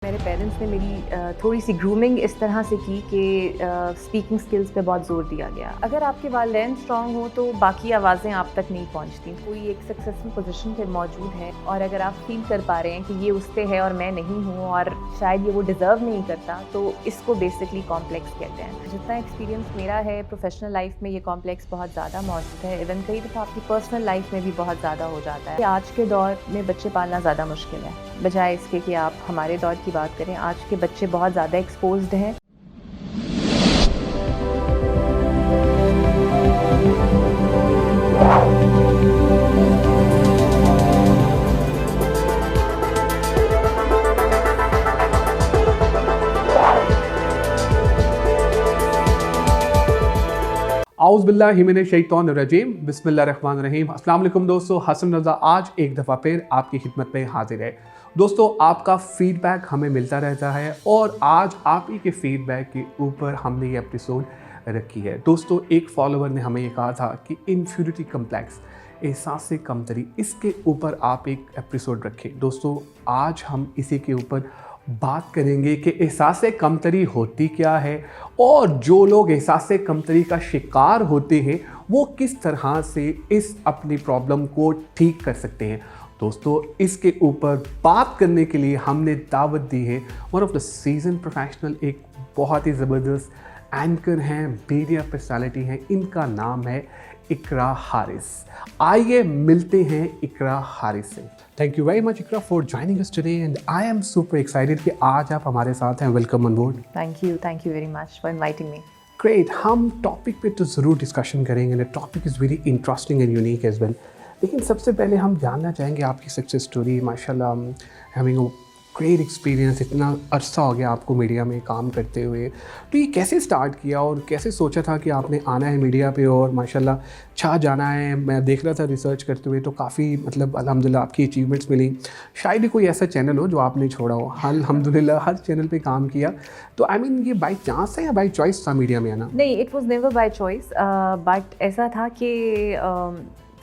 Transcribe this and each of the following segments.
میرے پیرنٹس نے میری تھوڑی سی گرومنگ اس طرح سے کی کہ اسپیکنگ سکلز پہ بہت زور دیا گیا. اگر آپ کے والدین اسٹرانگ ہوں تو باقی آوازیں آپ تک نہیں پہنچتی. کوئی ایک سکسیزفل پوزیشن پہ موجود ہے اور اگر آپ فیل کر پا رہے ہیں کہ یہ اس پہ ہے اور میں نہیں ہوں اور شاید یہ وہ ڈیزرو نہیں کرتا, تو اس کو بیسکلی کمپلیکس کہتے ہیں. جتنا ایکسپیرینس میرا ہے پروفیشنل لائف میں, یہ کمپلیکس بہت زیادہ موجود ہے. ایون کئی دفعہ آپ کی پرسنل لائف میں بھی بہت زیادہ ہو جاتا ہے. آج کے دور میں بچے پالنا زیادہ مشکل ہے بجائے اس کے کہ آپ ہمارے دور کی بات کریں. آج کے بچے بہت زیادہ ایکسپوزڈ ہیں. اعوذ باللہ من الشیطان الرجیم, بسم اللہ الرحمن الرحیم. السلام علیکم دوستو, حسن رضا آج ایک دفعہ پھر آپ کی خدمت میں حاضر ہے. دوستو, آپ کا فیڈ بیک ہمیں ملتا رہتا ہے اور آج آپ ہی کے فیڈ بیک کے اوپر ہم نے یہ ایپیسوڈ رکھی ہے. دوستو, ایک فالوور نے ہمیں یہ کہا تھا کہ انفیریٹی کمپلیکس, احساس کمتری, اس کے اوپر آپ ایک ایپیسوڈ رکھیں. دوستو, آج ہم اسی کے اوپر بات کریں گے کہ احساس کمتری ہوتی کیا ہے اور جو لوگ احساس کمتری کا شکار ہوتے ہیں وہ کس طرح سے اس اپنی پرابلم کو ٹھیک کر سکتے ہیں. دوستو, اس کے اوپر بات کرنے کے لیے ہم نے دعوت دی ہے one of the season professional, ایک بہت ہی زبردست اینکر ہیں, میڈیا پرسنالٹی ہیں. ان کا نام ہے اقرا حارث. آئیے ملتے ہیں اقرا حارث سے. Thank you very much Iqra for joining us today and I am super excited کہ آج آپ ہمارے ساتھ ہیں. Welcome on board. Thank you very much for inviting me. Great. ہم ٹاپک پہ تو ضرور ڈسکشن کریں گے. Topic is very interesting and unique as well. لیکن سب سے پہلے ہم جاننا چاہیں گے آپ کی سکسیس اسٹوری. ماشاء اللہ, ہیونگ گریٹ ایکسپیرینس, اتنا عرصہ ہو گیا آپ کو میڈیا میں کام کرتے ہوئے. تو یہ کیسے اسٹارٹ کیا اور کیسے سوچا تھا کہ آپ نے آنا ہے میڈیا پہ اور ماشاء اللہ چھا جانا ہے؟ میں دیکھ رہا تھا ریسرچ کرتے ہوئے تو کافی الحمدللہ آپ کی اچیومنٹس ملی. شاید ہی کوئی ایسا چینل ہو جو آپ نے چھوڑا ہو. الحمدللہ ہر چینل پہ کام کیا. تو یہ بائی چانس ہے یا بائی چوائس تھا میڈیا میں آنا؟ نہیں, it was never by choice, but ایسا تھا کہ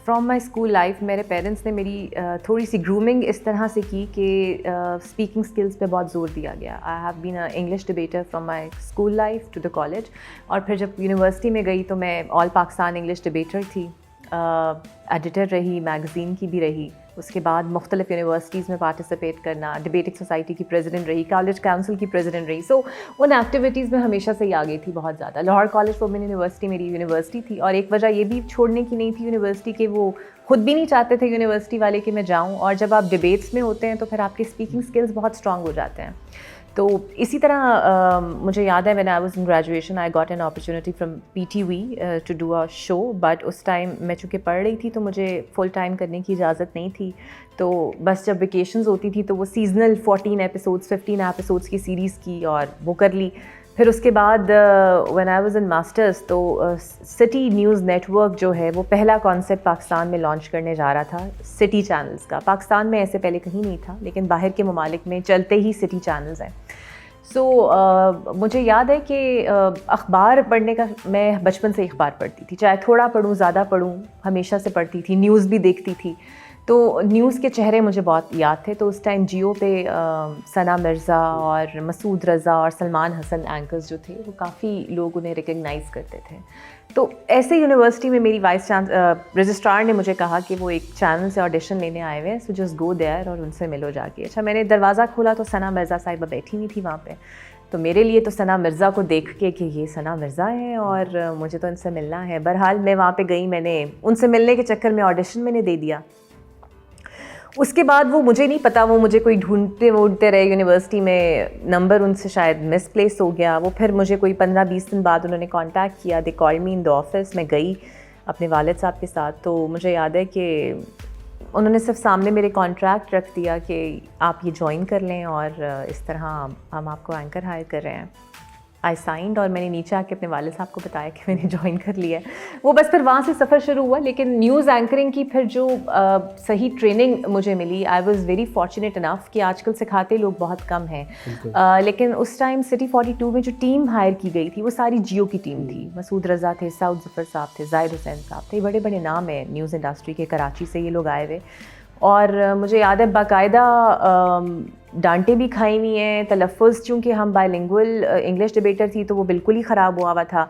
فرام مائی اسکول لائف میرے پیرنٹس نے میری تھوڑی سی گرومنگ اس طرح سے کی کہ اسپیکنگ اسکلز پہ بہت زور دیا گیا. I have been a English debater from my school life to the college, اور پھر جب یونیورسٹی میں گئی تو میں آل پاکستان انگلش ڈبیٹر تھی, ایڈیٹر رہی, میگزین کی بھی رہی. اس کے بعد مختلف یونیورسٹیز میں پارٹیسپیٹ کرنا, ڈبیٹنگ سوسائٹی کی پریزیڈنٹ رہی, کالج کاؤنسل کی پریزیڈنٹ رہی. سو ان ایکٹیویٹیز میں ہمیشہ سے ہی آگے تھی بہت زیادہ. لاہور کالج وومن یونیورسٹی میری یونیورسٹی تھی, اور ایک وجہ یہ بھی چھوڑنے کی نہیں تھی یونیورسٹی کے, وہ خود بھی نہیں چاہتے تھے یونیورسٹی والے کہ میں جاؤں. اور جب آپ ڈبیٹس میں ہوتے ہیں تو پھر آپ کے اسپیکنگ اسکلز بہت اسٹرانگ ہو جاتے ہیں. تو اسی طرح مجھے یاد ہے when I was in graduation I got an opportunity from PTV to do a show, but اس ٹائم میں چونکہ پڑھ رہی تھی تو مجھے فل ٹائم کرنے کی اجازت نہیں تھی. تو بس جب ویکیشنز ہوتی تھی تو وہ سیزنل 14 ایپیسوڈس 15 ایپیسوڈس کی سیریز کی اور وہ کر لی. پھر اس کے بعد when I was in masters تو سٹی نیوز نیٹ ورک جو ہے وہ پہلا کانسیپٹ پاکستان میں لانچ کرنے جا رہا تھا سٹی چینلز کا. پاکستان میں ایسے پہلے کہیں نہیں تھا, لیکن باہر کے ممالک میں چلتے ہی سٹی چینلز ہیں. سو مجھے یاد ہے کہ اخبار پڑھنے کا, میں بچپن سے اخبار پڑھتی تھی, چاہے تھوڑا پڑھوں زیادہ پڑھوں, ہمیشہ سے پڑھتی تھی. نیوز بھی دیکھتی تھی, تو نیوز کے چہرے مجھے بہت یاد تھے. تو اس ٹائم جیو پہ ثنا مرزا اور مسعود رضا اور سلمان حسن اینکرز جو تھے وہ کافی لوگ انہیں ریکگنائز کرتے تھے. تو ایسے یونیورسٹی میں میری وائس رجسٹرار نے مجھے کہا کہ وہ ایک چینل سے آڈیشن لینے آئے ہوئے ہیں, سو جسٹ گو دیئر اور ان سے ملو جا کے. اچھا, میں نے دروازہ کھولا تو ثنا مرزا صاحبہ بیٹھی ہوئی تھی وہاں پہ. تو میرے لیے تو ثنا مرزا کو دیکھ کے کہ یہ ثنا مرزا ہے اور مجھے تو ان سے ملنا ہے. بہرحال میں وہاں پہ گئی, میں نے ان سے ملنے کے چکر میں آڈیشن میں نے دے دیا. اس کے بعد وہ مجھے نہیں پتا, وہ مجھے کوئی ڈھونڈتے رہے یونیورسٹی میں, نمبر ان سے شاید مس پلیس ہو گیا. وہ پھر مجھے کوئی 15-20 دن بعد انہوں نے کانٹیکٹ کیا. دے کال می ان دا آفس. میں گئی اپنے والد صاحب کے ساتھ. تو مجھے یاد ہے کہ انہوں نے صرف سامنے میرے کانٹریکٹ رکھ دیا کہ آپ یہ جوائن کر لیں اور اس طرح ہم آپ کو اینکر ہائر کر رہے ہیں. آئی سائنڈ, اور میں نے نیچے آ کے اپنے والد صاحب کو بتایا کہ میں نے جوائن کر لیا ہے. وہ بس پھر وہاں سے سفر شروع ہوا. لیکن نیوز اینکرنگ کی پھر جو صحیح ٹریننگ مجھے ملی, آئی واز ویری فارچونیٹ انف کہ آج کل سکھاتے لوگ بہت کم ہیں, لیکن اس ٹائم سٹی 42 میں جو ٹیم ہائر کی گئی تھی وہ ساری جیو کی ٹیم تھی. مسعود رضا تھے, سعود ظفر صاحب تھے, زاہد حسین صاحب تھے, بڑے بڑے نام ہیں نیوز انڈسٹری کے. کراچی سے یہ لوگ آئے ہوئے. اور مجھے یاد ہے باقاعدہ ڈانٹیں بھی کھائی ہوئی ہیں. تلفظ چونکہ ہم بائی لنگول انگلش ڈبیٹر تھی تو وہ بالکل ہی خراب ہوا تھا.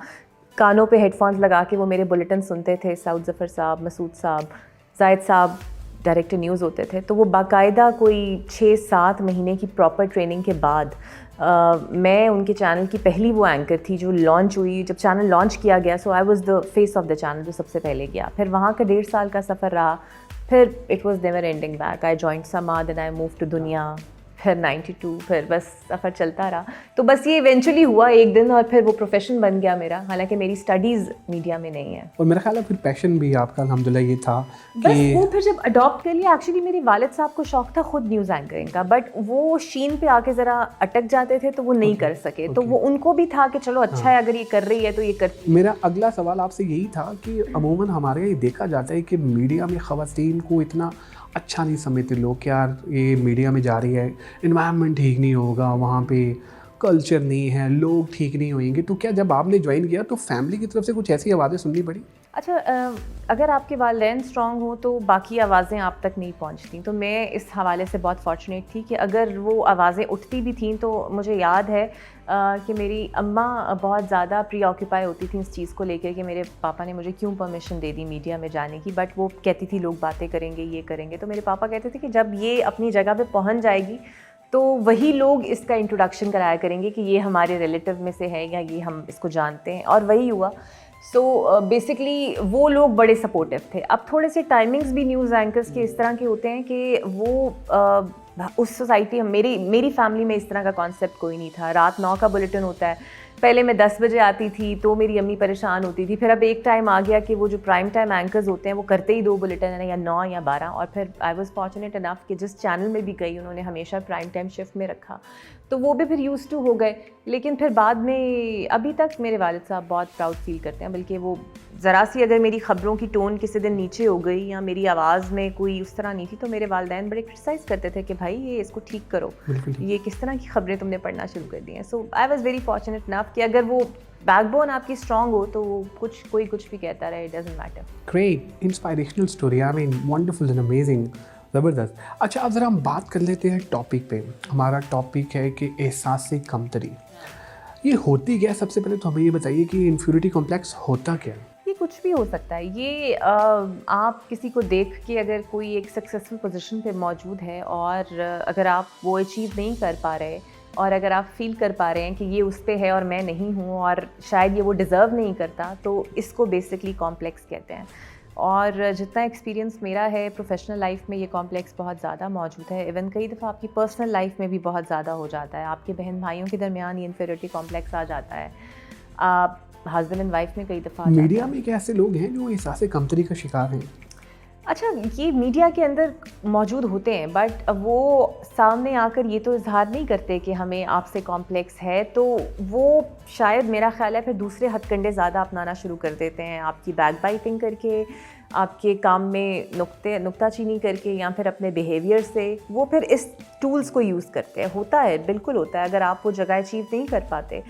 کانوں پہ ہیڈ فونس لگا کے وہ میرے بلیٹن سنتے تھے. سعود ظفر صاحب, مسعود صاحب, زاہد صاحب ڈائریکٹر نیوز ہوتے تھے. تو وہ باقاعدہ کوئی 6-7 مہینے کی پراپر ٹریننگ کے بعد میں ان کے چینل کی پہلی وہ اینکر تھی جو لانچ ہوئی. جب چینل لانچ کیا گیا so I was the face of the channel جو سب سے پہلے گیا. پھر وہاں کا 1.5 سال کا سفر رہا. پھر it was never ending back. I joined Samaa and I move to Dunya, پھر 92, پھر بس سفر چلتا رہا. تو بس یہ ایونچولی ہوا ایک دن اور پھر وہ پروفیشن بن گیا میرا, حالانکہ میری اسٹڈیز میڈیا میں نہیں ہے. اور میرا خیال ہے پھر پیشن بھی آپ کا الحمدللہ یہ تھا بس وہ پھر جب اڈاپٹ کر لیا. ایکچولی میرے والد صاحب کو شوق تھا خود نیوز اینکرنگ کا, بٹ وہ شین پہ آ کے ذرا اٹک جاتے تھے تو وہ نہیں کر سکے. تو وہ ان کو بھی تھا کہ چلو اچھا ہے اگر یہ کر رہی ہے تو یہ کرتی. میرا اگلا سوال آپ سے یہی تھا کہ عموماً ہمارے یہاں یہ دیکھا جاتا ہے کہ میڈیا میں خواتین کو اتنا اچھا نہیں سمجھتے لوگ کہ یار یہ میڈیا میں جا رہی ہے, انوائرمنٹ ٹھیک نہیں ہوگا, وہاں پہ کلچر نہیں ہے, لوگ ٹھیک نہیں ہوئیں گے. تو کیا جب آپ نے جوائن کیا تو فیملی کی طرف سے کچھ ایسی آوازیں سننی پڑی؟ اچھا, اگر آپ کے والدین اسٹرانگ ہوں تو باقی آوازیں آپ تک نہیں پہنچتیں. تو میں اس حوالے سے بہت فارچونیٹ تھی کہ اگر وہ آوازیں اٹھتی بھی تھیں تو مجھے یاد ہے کہ میری اماں بہت زیادہ پری آکوپائی ہوتی تھیں اس چیز کو لے کے کہ میرے پاپا نے مجھے کیوں پرمیشن دے دی میڈیا میں جانے کی. بٹ وہ کہتی تھی لوگ باتیں کریں گے, یہ کریں گے. تو میرے پاپا کہتے تھے کہ جب یہ اپنی جگہ پہ پہنچ جائے گی تو وہی لوگ اس کا انٹروڈکشن کرایا کریں گے کہ یہ ہمارے ریلیٹیو میں سے ہے یا یہ ہم اس کو جانتے ہیں. اور وہی ہوا. سو بیسکلی وہ لوگ بڑے سپورٹیو تھے. اب تھوڑے سے ٹائمنگز بھی نیوز اینکرس کے اس طرح کے ہوتے ہیں کہ وہ اس سوسائٹی میری فیملی میں اس طرح کا کانسیپٹ کوئی نہیں تھا. رات 9 کا بلیٹن ہوتا ہے, پہلے میں 10 بجے آتی تھی تو میری امی پریشان ہوتی تھی. پھر اب ایک ٹائم آ گیا کہ وہ جو پرائم ٹائم اینکرز ہوتے ہیں وہ کرتے ہی 2 بلیٹن ہیں, یا 9 یا 12. اور پھر آئی واز فارچونیٹ انف کہ جس چینل میں بھی گئی انہوں نے ہمیشہ پرائم ٹائم شفٹ میں رکھا, تو وہ بھی پھر یوز ٹو ہو گئے. لیکن پھر بعد میں ابھی تک میرے والد صاحب بہت پراؤڈ فیل کرتے ہیں. بلکہ وہ ذرا سی اگر میری خبروں کی ٹون کسی دن نیچے ہو گئی یا میری آواز میں کوئی اس طرح نہیں تھی تو میرے والدین بڑے کرٹیسائز کرتے تھے کہ بھائی یہ اس کو ٹھیک کرو, یہ کس طرح کی خبریں تم نے پڑھنا شروع کر دی ہیں. So I was very fortunate enough کہ اگر وہ بیک بون آپ کی اسٹرانگ ہو تو کوئی کچھ بھی کہتا رہے, it doesn't matter. Great inspirational story, I mean wonderful and amazing, زبردست. اچھا اب ذرا ہم بات کر لیتے ہیں ٹاپک پہ. ہمارا ٹاپک ہے کہ احساس کمتری. یہ ہوتی کیا ہے؟ سب سے پہلے تو ہمیں یہ بتائیے کہ انفیریٹی کمپلیکس ہوتا کیا ہے؟ یہ کچھ بھی ہو سکتا ہے. یہ آپ کسی کو دیکھ کے اگر کوئی ایک سکسیزفل پوزیشن پہ موجود ہے اور اگر آپ وہ اچیو نہیں کر پا رہے اور اگر آپ فیل کر پا رہے ہیں کہ یہ اس پہ ہے اور میں نہیں ہوں اور شاید یہ وہ ڈیزرو نہیں کرتا, تو اس کو بیسکلی کمپلیکس کہتے ہیں. اور جتنا ایکسپیرینس میرا ہے پروفیشنل لائف میں یہ کمپلیکس بہت زیادہ موجود ہے. ایون کئی دفعہ آپ کی پرسنل لائف میں بھی بہت زیادہ ہو جاتا ہے. آپ کے بہن بھائیوں کے درمیان یہ انفیریٹی کمپلیکس آ جاتا ہے. آپ ہسبینڈ اینڈ وائف میں کئی دفعہ میڈیا میں ایک ایسے لوگ ہیں جو احساس کمتری کا شکار ہیں. اچھا, یہ میڈیا کے اندر موجود ہوتے ہیں بٹ وہ سامنے آ کر یہ تو اظہار نہیں کرتے کہ ہمیں آپ سے کمپلیکس ہے. تو وہ شاید میرا خیال ہے پھر دوسرے ہتھ کنڈے زیادہ اپنانا شروع کر دیتے ہیں, آپ کی بیک بائٹنگ کر کے, آپ کے کام میں نکتہ چینی کر کے, یا پھر اپنے بیہیویئر سے. وہ پھر اس ٹولز کو یوز کرتے ہیں. ہوتا ہے, بالکل ہوتا ہے. اگر آپ وہ جگہ اچیو نہیں کر پاتے,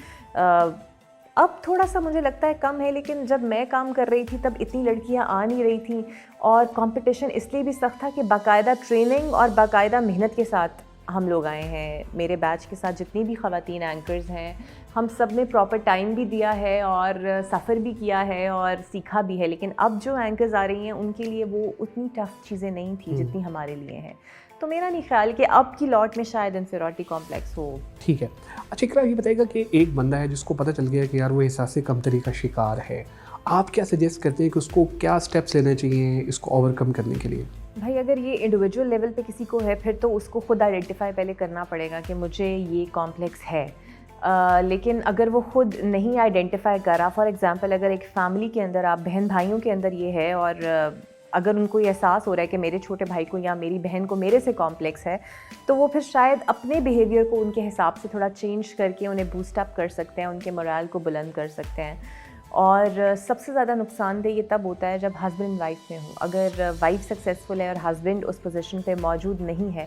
اب تھوڑا سا مجھے لگتا ہے کم ہے, لیکن جب میں کام کر رہی تھی تب اتنی لڑکیاں آ نہیں رہی تھیں اور کمپٹیشن اس لیے بھی سخت تھا کہ باقاعدہ ٹریننگ اور باقاعدہ محنت کے ساتھ ہم لوگ آئے ہیں. میرے بیچ کے ساتھ جتنی بھی خواتین اینکرز ہیں ہم سب نے پراپر ٹائم بھی دیا ہے اور سفر بھی کیا ہے اور سیکھا بھی ہے. لیکن اب جو اینکرز آ رہی ہیں ان کے لیے وہ اتنی ٹف چیزیں نہیں تھیں جتنی ہمارے لیے ہیں. تو میرا نہیں خیال کہ اب کی لاٹ میں شاید انفیریٹی کمپلیکس ہو. ٹھیک ہے. اچھا اقرا یہ بتائیے گا کہ ایک بندہ ہے جس کو پتہ چل گیا کہ یار وہ احساس کمتری کا شکار ہے, آپ کیا سجیسٹ کرتے ہیں کہ اس کو کیا اسٹیپس لینے چاہیے اس کو اوور کم کرنے کے لیے؟ بھائی اگر یہ انڈیویجول لیول پہ کسی کو ہے پھر تو اس کو خود آئیڈینٹیفائی پہلے کرنا پڑے گا کہ مجھے یہ کمپلیکس ہے. لیکن اگر وہ خود نہیں آئیڈینٹیفائی کرا, فار ایگزامپل اگر ایک فیملی کے اندر آپ بہن بھائیوں کے اندر یہ ہے اور اگر ان کو یہ احساس ہو رہا ہے کہ میرے چھوٹے بھائی کو یا میری بہن کو میرے سے کمپلیکس ہے, تو وہ پھر شاید اپنے بیہیویئر کو ان کے حساب سے تھوڑا چینج کر کے انہیں بوسٹ اپ کر سکتے ہیں, ان کے مورال کو بلند کر سکتے ہیں. اور سب سے زیادہ نقصان دہ یہ تب ہوتا ہے جب ہسبینڈ وائف میں ہو. اگر وائف سکسیزفل ہے اور ہسبینڈ اس پوزیشن پہ موجود نہیں ہے,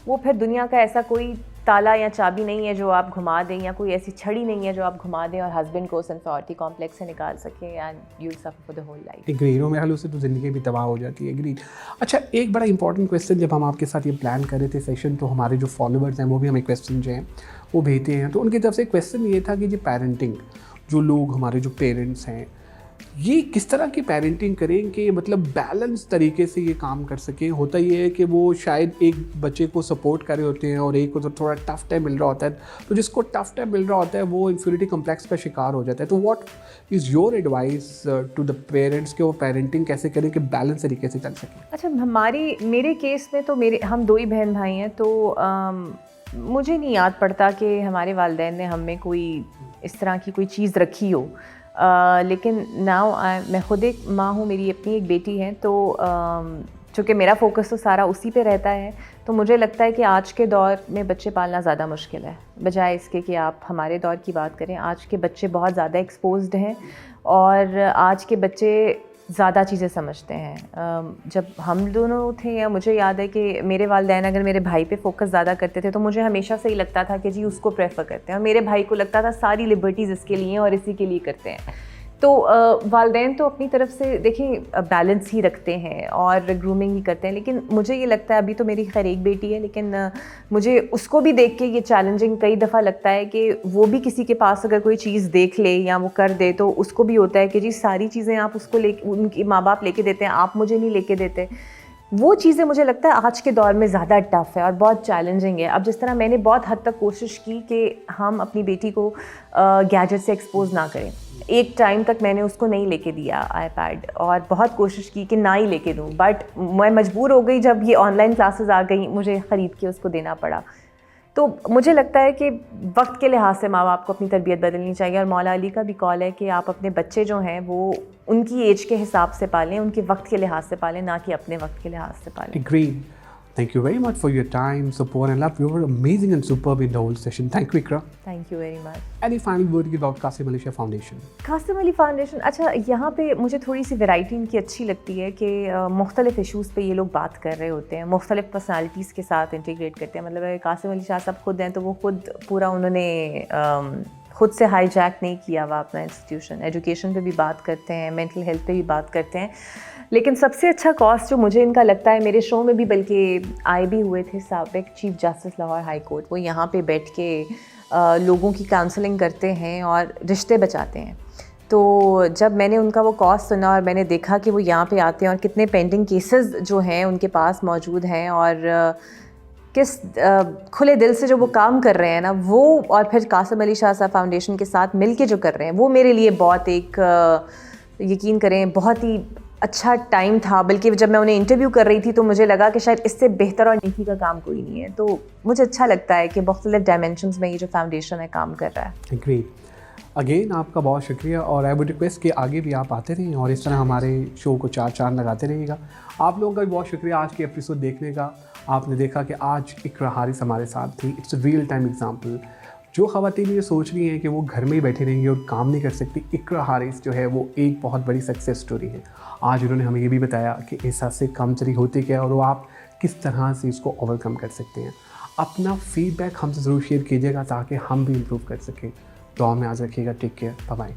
وہ پھر دنیا کا ایسا کوئی تالا یا چابی نہیں ہے جو آپ گھما دیں, یا کوئی ایسی چھڑی نہیں ہے جو آپ گھما دیں اور ہسبینڈ کو اس انفیریٹی کمپلیکس سے نکال سکیں, and you will suffer for the whole life. Agree ہو, میرے خیال سے تو زندگی بھی تباہ ہو جاتی ہے. ایگری. اچھا, ایک بڑا امپورٹنٹ کویسچن, جب ہم آپ کے ساتھ یہ پلان کر رہے تھے سیشن, تو ہمارے جو فالوورز ہیں وہ بھی ہمیں کویسچن جو ہیں وہ بھیجتے ہیں. تو ان کی طرف سے کویسچن یہ تھا کہ جو پیرنٹنگ, جو لوگ ہمارے جو پیرنٹس ہیں, یہ کس طرح کی پیرنٹنگ کریں کہ مطلب بیلنس طریقے سے یہ کام کر سکیں. ہوتا یہ ہے کہ وہ شاید ایک بچے کو سپورٹ کر رہے ہوتے ہیں اور ایک کو تو تھوڑا ٹف ٹائم مل رہا ہوتا ہے, تو جس کو ٹف ٹائم مل رہا ہوتا ہے وہ انفیریٹی کمپلیکس کا شکار ہو جاتا ہے. تو what is your advice to the parents کہ وہ پیرنٹنگ کیسے کریں کہ بیلنس طریقے سے چل سکیں؟ اچھا, میرے کیس میں تو ہم 2 ہی بہن بھائی ہیں, تو مجھے نہیں یاد پڑتا کہ ہمارے والدین نے ہم میں کوئی اس طرح کی کوئی چیز رکھی ہو. لیکن ناؤ میں خود ایک ماں ہوں, میری اپنی ایک بیٹی ہے, تو چونکہ میرا فوکس تو سارا اسی پہ رہتا ہے, تو مجھے لگتا ہے کہ آج کے دور میں بچے پالنا زیادہ مشکل ہے بجائے اس کے کہ آپ ہمارے دور کی بات کریں. آج کے بچے بہت زیادہ ایکسپوزڈ ہیں اور آج کے بچے زیادہ چیزیں سمجھتے ہیں. جب ہم دونوں تھے, یا مجھے یاد ہے کہ میرے والدین اگر میرے بھائی پہ فوکس زیادہ کرتے تھے تو مجھے ہمیشہ سے ہی لگتا تھا کہ جی اس کو پریفر کرتے ہیں, اور میرے بھائی کو لگتا تھا ساری لبرٹیز اس کے لیے اور اسی کے لیے کرتے ہیں. تو والدین تو اپنی طرف سے دیکھیں بیلنس ہی رکھتے ہیں اور گرومنگ ہی کرتے ہیں, لیکن مجھے یہ لگتا ہے, ابھی تو میری خیر ایک بیٹی ہے, لیکن مجھے اس کو بھی دیکھ کے یہ چیلنجنگ کئی دفعہ لگتا ہے کہ وہ بھی کسی کے پاس اگر کوئی چیز دیکھ لے یا وہ کر دے تو اس کو بھی ہوتا ہے کہ جی ساری چیزیں آپ اس کو ان کے ماں باپ لے کے دیتے ہیں, آپ مجھے نہیں لے کے دیتے. وہ چیزیں مجھے لگتا ہے آج کے دور میں زیادہ ٹف ہے اور بہت چیلنجنگ ہے. اب جس طرح میں نے بہت حد تک کوشش کی کہ ہم اپنی بیٹی کو گیجٹ سے ایکسپوز نہ کریں, ایک ٹائم تک میں نے اس کو نہیں لے کے دیا آئی پیڈ, اور بہت کوشش کی کہ نہ ہی لے کے دوں, بٹ میں مجبور ہو گئی جب یہ آن لائن کلاسز آ گئیں, مجھے خرید کے اس کو دینا پڑا. تو مجھے لگتا ہے کہ وقت کے لحاظ سے ماں باپ کو اپنی تربیت بدلنی چاہیے, اور مولا علی کا بھی قول ہے کہ آپ اپنے بچے جو ہیں وہ ان کی ایج کے حساب سے پالیں, ان کے وقت کے لحاظ سے پالیں, نہ کہ اپنے وقت کے لحاظ سے پالیں. Agreed. Thank you very much for your time, support and love. You were amazing and superb in the whole session. Thank you, Ikra. Thank you very much. Any final word about Qasim Ali Shah Foundation? Qasim Ali foundation, اچھا یہاں پہ مجھے تھوڑی سی variety in کی اچھی لگتی ہے کہ مختلف ایشوز پہ یہ لوگ بات کر رہے ہوتے ہیں, مختلف پرسنالٹیز کے ساتھ انٹیگریٹ کرتے ہیں. مطلب قاسم علی شاہ صاحب خود ہیں تو وہ خود پورا انہوں نے خود سے ہائی جیک نہیں کیا ہوا اپنا انسٹیٹیوشن. ایجوکیشن پہ بھی بات کرتے ہیں, مینٹل ہیلتھ پہ بھی بات کرتے ہیں, لیکن سب سے اچھا کاز جو مجھے ان کا لگتا ہے, میرے شو میں بھی بلکہ آئے بھی ہوئے تھے سابق chief justice Lahore high court, وہ یہاں پہ بیٹھ کے لوگوں کی کاؤنسلنگ کرتے ہیں اور رشتے بچاتے ہیں. تو جب میں نے ان کا وہ کاز سنا اور میں نے دیکھا کہ وہ یہاں پہ آتے ہیں اور کتنے پینڈنگ کیسز جو ہیں ان کے پاس موجود ہیں, اور کس کھلے دل سے جو وہ کام کر رہے ہیں نا وہ, اور پھر قاسم علی شاہ صاحب فاؤنڈیشن کے ساتھ مل کے جو کر رہے ہیں, وہ میرے لیے بہت ایک یقین کریں بہت ہی اچھا ٹائم تھا. بلکہ جب میں انہیں انٹرویو کر رہی تھی تو مجھے لگا کہ شاید اس سے بہتر اور نیکی کا کام کوئی نہیں ہے. تو مجھے اچھا لگتا ہے کہ مختلف ڈائمینشنز میں یہ جو فاؤنڈیشن ہے کام کر رہا ہے. Agreed. اگین آپ کا بہت شکریہ, اور آئی وڈ ریکویسٹ کہ آگے بھی آپ آتے رہیں اور اس طرح ہمارے شو کو 4 چاند لگاتے رہیے گا. آپ لوگوں کا بھی بہت شکریہ آج کے ایپیسوڈ دیکھنے کا. آپ نے دیکھا کہ آج اقرا حارث ہمارے ساتھ تھی. It's a real time example. جو خواتین یہ سوچ رہی ہیں کہ وہ گھر میں ہی بیٹھی رہیں گی اور کام نہیں کر سکتی, اقرا حارث جو ہے وہ ایک بہت بڑی سکسیس سٹوری ہے. آج انہوں نے ہمیں یہ بھی بتایا کہ احساس سے کمتری ہوتی کیا ہے اور وہ آپ کس طرح سے اس کو اوور کم کر سکتے ہیں. اپنا فیڈ بیک ہم سے ضرور شیئر کیجیے گا تاکہ ہم بھی امپروو کر سکیں. دعا میں یاد رکھیے گا. Take care. Bye bye.